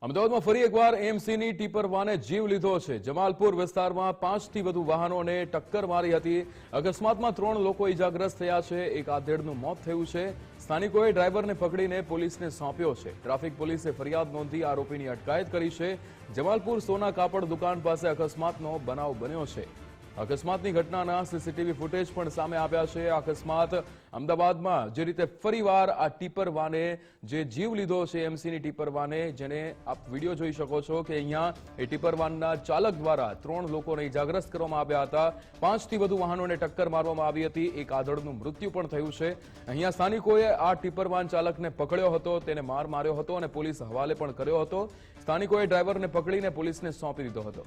અમદાવાદમાં ફરી એકવાર એએમસીની ટીપર વાને જીવ લીધો છે। જમાલપુર વિસ્તારમાં 5થી વધુ વાહનોને ટક્કર મારી હતી। અકસ્માતમાં 3 લોકો ઇજાગ્રસ્ત થયા છે। એક આધેડનું મોત થયું છે। સ્થાનિકોએ ડ્રાઈવરને પકડીને પોલીસને સોંપ્યો છે। ટ્રાફિક પોલીસે ફરિયાદ નોંધી આરોપીની અટકાયત કરી છે। જમાલપુર સોના કાપડ દુકાન પાસે અકસ્માતનો બનાવ બન્યો છે। અકસ્માતની ઘટનાના સીસીટીવી ફૂટેજ પણ સામે આવ્યા છે। અકસ્માત અમદાવાદમાં જે રીતે ફરીવાર આ ટીપર વાને જે જીવ લીધો છે, એમસીની ટીપર વાને, જેને આપ વિડીયો જોઈ શકો છો કે અહીંયા એ ટીપર વાનના ચાલક દ્વારા 3 લોકોને ઇજાગ્રસ્ત કરવામાં આવ્યા હતા। 5થી વધુ વાહનોને ટક્કર મારવામાં આવી હતી। એક આધેડનું મૃત્યુ પણ થયું છે। અહીંયા સ્થાનિકોએ આ ટીપર વાન ચાલકને પકડ્યો હતો, તેને માર માર્યો હતો અને પોલીસ હવાલે પણ કર્યો હતો। સ્થાનિકોએ ડ્રાઈવરને પકડીને પોલીસને સોંપી દીધો હતો।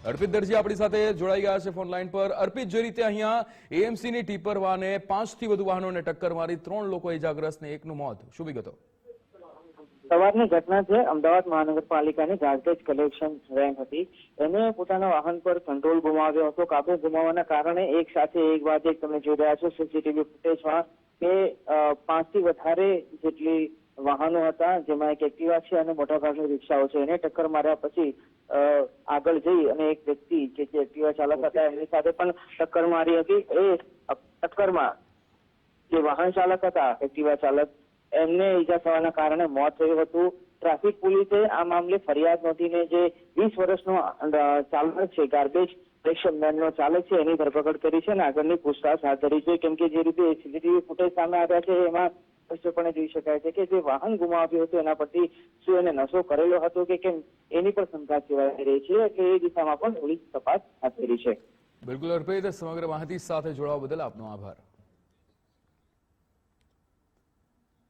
અર્પિત દરજી આપણી સાથે જોડાઈ ગયા છે ફોન લાઈન પર। અર્પિત, જે રીતે અહીંયા એએમસીની ટીપર વાને 5થી વધુ વાહનોને ટક્કર મારી, 3 લોકો ઇજાગ્રસ્ત ને એકનું મોત, શું વિગતો? સવારની ઘટના છે। અમદાવાદ મહાનગરપાલિકાની ગાર્બેજ કલેક્શન વેન હતી, એને પોતાના વાહન પર કંટ્રોલ ગુમાવ્યો હતો। કાબુ ગુમાવવાના કારણે એક સાથે એક બાદ એક તમે જોઈ રહ્યા છો સીસીટીવી ફૂટેજમાં કે 5થી વધારે જેટલી વાહનો હતા, જેમાં એક એક્ટિવા છે અને મોટાભાગની રિક્ષાઓ છે, એને ટક્કર માર્યા પછી આગળ જઈ અને એક વ્યક્તિ કે જે એક્ટિવા ચાલક હતા એમની સાથે પણ ટક્કર મારી હતી। એ ટક્કરમાં જે વાહન ચાલક હતા, એક્ટિવા ચાલક, એમને ઈજા થવાના કારણે મોત થયું હતું। ટ્રાફિક પોલીસે આ મામલે ફરિયાદ નોંધીને જે 20 વર્ષનો ચાલક છે, ગાર્બેજ કલેક્શન વેનનો ચાલક છે, એની ધરપકડ કરી છે અને આગળની પૂછતાછ હાથ ધરી છે। કેમ કે જે રીતે સીસીટીવી ફૂટેજ સામે આવ્યા છે એમાં સ્પષ્ટપણે જોઈ શકાય છે કે જે વાહન ગુમાવ્યું હતું એના પરથી શું એને નશો કરેલો હતો કે કેમ, એની પણ શંકા સેવાઈ રહી છે। એટલે એ દિશામાં પણ પોલીસ તપાસ હાથ ધરી છે। બિલકુલ અર્પિત, સમગ્ર માહિતી સાથે જોડાવા બદલ આપનો આભાર।